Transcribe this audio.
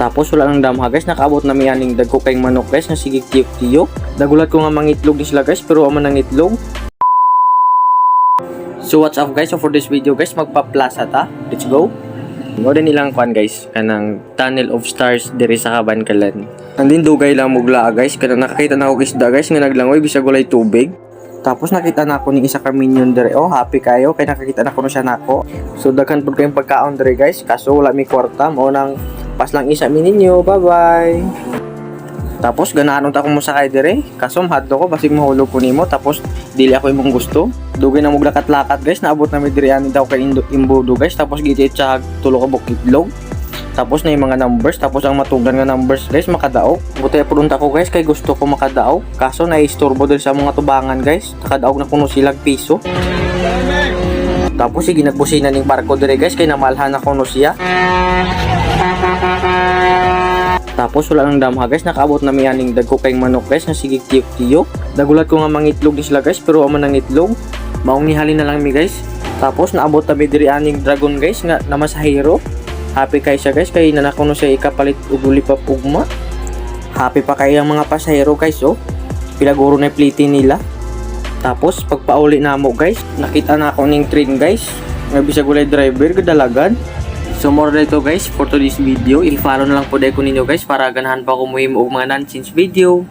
Tapos wala nang damha guys, nakaabot na miyaning dagko kayong manok guys nga sige tiyok-tiyok. Dagulat ko nga mangitlog ni sila guys pero amo nang itlog. So what's up guys, so for this video guys magpa-plaza ta. Let's go. Mo din ilang kwan guys kanang tunnel of stars diri sa Kabankalan. Nandin dugay lang mugla guys, kanang nakakita na og isda guys nga naglangoy bisag walay tubig. Tapos nakita na ako ni isa ka minion dire. Oh, happy kayo kay nakakita na ko siya nako. So daghan pud kayong pagkaon dire guys, kaso wala mi kwarta mo nang pas lang isa mi ninyo. Bye-bye. Tapos ganahan ta akong mosakay dire, kaso mahadlo ko basig mahulog ko nimo tapos dili ako imong gusto. Dugay na mog lakat-lakat guys, naabot na mi dire ani daw kay imbudo guys, tapos giti tsag tulo ka bukitlog. Tapos na yung mga numbers, tapos ang matugan nga numbers guys makadaog. Buti pudunta ko guys kay gusto ko makadaog, kaso naistorbo diri sa mga tubangan guys. Nakadaog na kuno silag piso. Tapos sige nagbusina ning barko dire guys kay namalhan na kuno siya. Tapos wala nang damha guys, nakaabot na miyaning dagko kayong manok guys nga sige tiyok-tiyok. Dagulat ko nga mangitlog ni sila guys pero amo nang itlog. Maong nihalin na lang mi guys. Tapos naabot na mi diri aning dragon guys nga namasahero. Happy kay siya guys kay nanakuno siya ikapalit og ulipap ugma. Happy pa kay ang mga pasahero guys oh. Pilaguro na pliti nila. Tapos pagpauli na mo guys, nakita na ako ning train guys. Nga bisag walay driver kadalagan. So more dito guys for today's video. I-follow na lang po dai ko ninyo guys para ganahan pa ko muhimo og mga nonsense video.